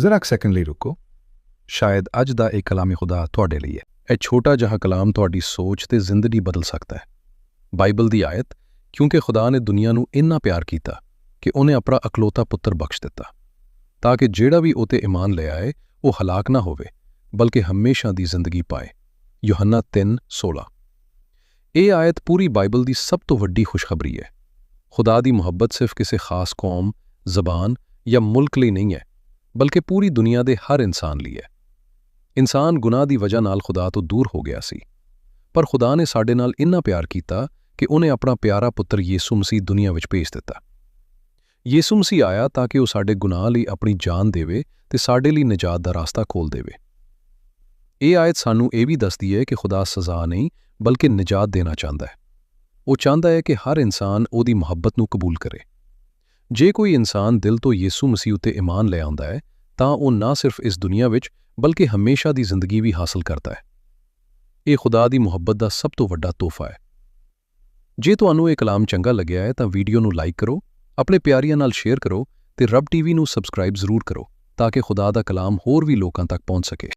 ਜ਼ਰਾ ਇੱਕ ਸੈਕਿੰਡ ਲਈ ਰੁਕੋ। ਸ਼ਾਇਦ ਅੱਜ ਦਾ ਇਹ ਕਲਾਮੇ ਖੁਦਾ ਤੁਹਾਡੇ ਲਈ ਹੈ। ਇਹ ਛੋਟਾ ਜਿਹਾ ਕਲਾਮ ਤੁਹਾਡੀ ਸੋਚ ਤੇ ਜ਼ਿੰਦਗੀ ਬਦਲ ਸਕਦਾ ਹੈ। ਬਾਈਬਲ ਦੀ ਆਇਤ, ਕਿਉਂਕਿ ਖੁਦਾ ਨੇ ਦੁਨੀਆ ਨੂੰ ਇੰਨਾ ਪਿਆਰ ਕੀਤਾ ਕਿ ਉਹਨੇ ਆਪਣਾ ਇਕਲੌਤਾ ਪੁੱਤਰ ਬਖਸ਼ ਦਿੱਤਾ, ਤਾਂ ਕਿ ਜਿਹੜਾ ਵੀ ਉਹ ਤੇ ਈਮਾਨ ਲੈ ਆਏ ਉਹ ਹਲਾਕ ਨਾ ਹੋਵੇ ਬਲਕਿ ਹਮੇਸ਼ਾ ਦੀ ਜ਼ਿੰਦਗੀ ਪਾਏ। ਯੋਹੰਨਾ 3:16। ਇਹ ਆਇਤ ਪੂਰੀ ਬਾਈਬਲ ਦੀ ਸਭ ਤੋਂ ਵੱਡੀ ਖੁਸ਼ਖਬਰੀ ਹੈ। ਖੁਦਾ ਦੀ ਮੁਹੱਬਤ ਸਿਰਫ ਕਿਸੇ ਖਾਸ ਕੌਮ, ਜ਼ਬਾਨ ਜਾਂ ਮੁਲਕ ਲਈ ਨਹੀਂ ਹੈ, ਬਲਕਿ ਪੂਰੀ ਦੁਨੀਆ ਦੇ ਹਰ ਇਨਸਾਨ ਲਈ ਹੈ। ਇਨਸਾਨ ਗੁਨਾਹ ਦੀ ਵਜ੍ਹਾ ਨਾਲ ਖੁਦਾ ਤੋਂ ਦੂਰ ਹੋ ਗਿਆ ਸੀ, ਪਰ ਖੁਦਾ ਨੇ ਸਾਡੇ ਨਾਲ ਇੰਨਾ ਪਿਆਰ ਕੀਤਾ ਕਿ ਉਹਨੇ ਆਪਣਾ ਪਿਆਰਾ ਪੁੱਤਰ ਯਿਸੂ ਮਸੀਹ ਦੁਨੀਆ ਵਿੱਚ ਭੇਜ ਦਿੱਤਾ। ਯਿਸੂ ਮਸੀਹ ਆਇਆ ਤਾਂ ਕਿ ਉਹ ਸਾਡੇ ਗੁਨਾਹ ਲਈ ਆਪਣੀ ਜਾਨ ਦੇਵੇ ਤੇ ਸਾਡੇ ਲਈ ਨਜਾਤ ਦਾ ਰਾਸਤਾ ਖੋਲ੍ਹ ਦੇਵੇ। ਇਹ ਆਇਤ ਸਾਨੂੰ ਇਹ ਵੀ ਦੱਸਦੀ ਹੈ ਕਿ ਖੁਦਾ ਸਜ਼ਾ ਨਹੀਂ ਬਲਕਿ ਨਜਾਤ ਦੇਣਾ ਚਾਹੁੰਦਾ ਹੈ। ਉਹ ਚਾਹੁੰਦਾ ਹੈ ਕਿ ਹਰ ਇਨਸਾਨ ਉਹਦੀ ਮੁਹੱਬਤ ਨੂੰ ਕਬੂਲ ਕਰੇ। ਜੇ ਕੋਈ ਇਨਸਾਨ ਦਿਲ ਤੋਂ ਯਿਸੂ ਮਸੀਹ ਉੱਤੇ ਈਮਾਨ ਲੈ ਆਉਂਦਾ ਹੈ ਤਾਂ ਉਹ ਨਾ ਸਿਰਫ ਇਸ ਦੁਨੀਆ ਵਿੱਚ ਬਲਕਿ ਹਮੇਸ਼ਾ ਦੀ ਜ਼ਿੰਦਗੀ ਵੀ ਹਾਸਲ ਕਰਦਾ ਹੈ। ਇਹ ਖੁਦਾ ਦੀ ਮੁਹੱਬਤ ਦਾ ਸਭ ਤੋਂ ਵੱਡਾ ਤੋਹਫਾ ਹੈ। ਜੇ ਤੁਹਾਨੂੰ ਇਹ ਕਲਾਮ ਚੰਗਾ ਲੱਗਿਆ ਹੈ ਤਾਂ ਵੀਡੀਓ ਨੂੰ ਲਾਈਕ ਕਰੋ, ਆਪਣੇ ਪਿਆਰੀਆਂ ਨਾਲ ਸ਼ੇਅਰ ਕਰੋ ਤੇ ਰੱਬ ਟੀਵੀ ਨੂੰ ਸਬਸਕ੍ਰਾਈਬ ਜ਼ਰੂਰ ਕਰੋ ਤਾਂ ਕਿ ਖੁਦਾ ਦਾ ਕਲਾਮ ਹੋਰ ਵੀ ਲੋਕਾਂ ਤੱਕ ਪਹੁੰਚ ਸਕੇ।